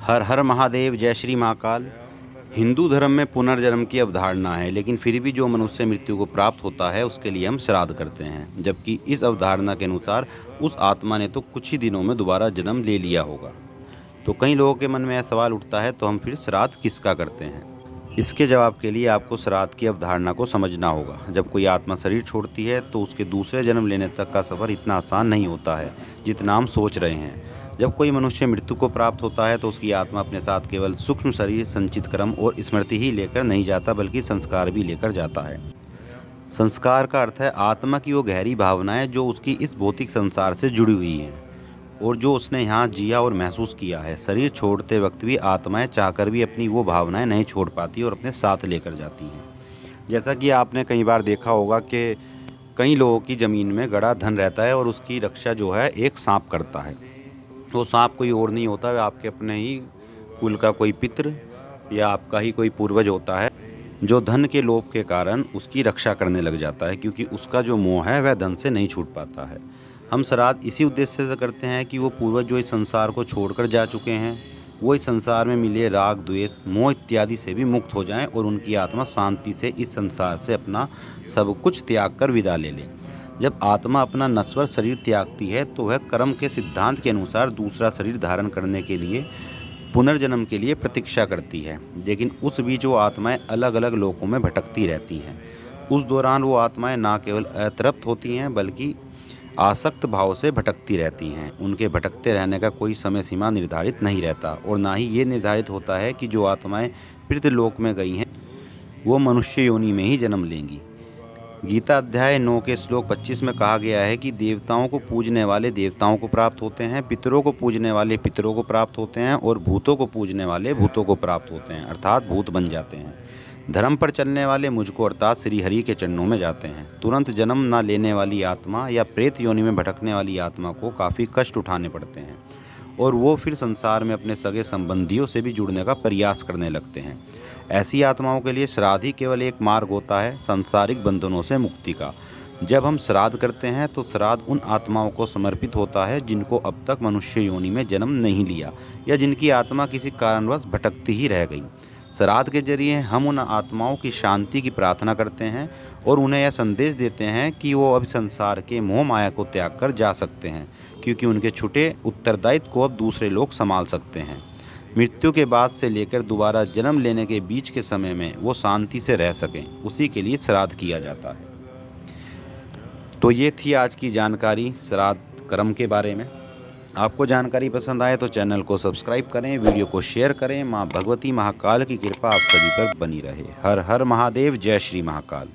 हर हर महादेव, जय श्री महाकाल। हिंदू धर्म में पुनर्जन्म की अवधारणा है, लेकिन फिर भी जो मनुष्य मृत्यु को प्राप्त होता है उसके लिए हम श्राद्ध करते हैं, जबकि इस अवधारणा के अनुसार उस आत्मा ने तो कुछ ही दिनों में दोबारा जन्म ले लिया होगा। तो कई लोगों के मन में यह सवाल उठता है, तो हम फिर श्राद्ध किसका करते हैं? इसके जवाब के लिए आपको श्राद्ध की अवधारणा को समझना होगा। जब कोई आत्मा शरीर छोड़ती है तो उसके दूसरे जन्म लेने तक का सफ़र इतना आसान नहीं होता है जितना हम सोच रहे हैं। जब कोई मनुष्य मृत्यु को प्राप्त होता है तो उसकी आत्मा अपने साथ केवल सूक्ष्म शरीर, संचित कर्म और स्मृति ही लेकर नहीं जाता, बल्कि संस्कार भी लेकर जाता है। संस्कार का अर्थ है आत्मा की वो गहरी भावनाएं जो उसकी इस भौतिक संसार से जुड़ी हुई हैं और जो उसने यहाँ जिया और महसूस किया है। शरीर छोड़ते वक्त भी आत्माएं चाहकर भी अपनी वो भावनाएं नहीं छोड़ पाती और अपने साथ लेकर जाती हैं। जैसा कि आपने कई बार देखा होगा कि कई लोगों की ज़मीन में गड़ा धन रहता है और उसकी रक्षा जो है एक सांप करता है। वो सांप कोई और नहीं होता, वह आपके अपने ही कुल का कोई पितृ या आपका ही कोई पूर्वज होता है, जो धन के लोभ के कारण उसकी रक्षा करने लग जाता है, क्योंकि उसका जो मोह है वह धन से नहीं छूट पाता है। हम श्राद्ध इसी उद्देश्य से करते हैं कि वो पूर्वज जो इस संसार को छोड़कर जा चुके हैं, वो इस संसार में मिले राग, द्वेष, मोह इत्यादि से भी मुक्त हो जाएं और उनकी आत्मा शांति से इस संसार से अपना सब कुछ त्याग कर विदा ले ले। जब आत्मा अपना नश्वर शरीर त्यागती है तो वह कर्म के सिद्धांत के अनुसार दूसरा शरीर धारण करने के लिए पुनर्जन्म के लिए प्रतीक्षा करती है। लेकिन उस बीच वो आत्माएं अलग अलग लोकों में भटकती रहती हैं। उस दौरान वो आत्माएं ना केवल अतृप्त होती हैं बल्कि आसक्त भाव से भटकती रहती हैं। उनके भटकते रहने का कोई समय सीमा निर्धारित नहीं रहता और ना ही ये निर्धारित होता है कि जो आत्माएं पितृलोक में गई हैं वो मनुष्य योनि में ही जन्म लेंगी। गीता अध्याय 9 के श्लोक 25 में कहा गया है कि देवताओं को पूजने वाले देवताओं को प्राप्त होते हैं, पितरों को पूजने वाले पितरों को प्राप्त होते हैं और भूतों को पूजने वाले भूतों को प्राप्त होते हैं, अर्थात भूत बन जाते हैं। धर्म पर चलने वाले मुझको अर्थात श्री हरि के चरणों में जाते हैं। तुरंत जन्म न लेने वाली आत्मा या प्रेत योनि में भटकने वाली आत्मा को काफ़ी कष्ट उठाने पड़ते हैं और वो फिर संसार में अपने सगे संबंधियों से भी जुड़ने का प्रयास करने लगते हैं। ऐसी आत्माओं के लिए श्राद्ध ही केवल एक मार्ग होता है सांसारिक बंधनों से मुक्ति का। जब हम श्राद्ध करते हैं तो श्राद्ध उन आत्माओं को समर्पित होता है जिनको अब तक मनुष्य योनि में जन्म नहीं लिया या जिनकी आत्मा किसी कारणवश भटकती ही रह गई। श्राद्ध के जरिए हम उन आत्माओं की शांति की प्रार्थना करते हैं और उन्हें यह संदेश देते हैं कि वो अब संसार के मोह माया को त्याग कर जा सकते हैं, क्योंकि उनके छूटे उत्तरदायित्व को अब दूसरे लोग संभाल सकते हैं। मृत्यु के बाद से लेकर दोबारा जन्म लेने के बीच के समय में वो शांति से रह सकें, उसी के लिए श्राद्ध किया जाता है। तो ये थी आज की जानकारी श्राद्ध कर्म के बारे में। आपको जानकारी पसंद आए तो चैनल को सब्सक्राइब करें, वीडियो को शेयर करें। माँ भगवती महाकाल की कृपा आप सभी पर बनी रहे। हर हर महादेव, जय श्री महाकाल।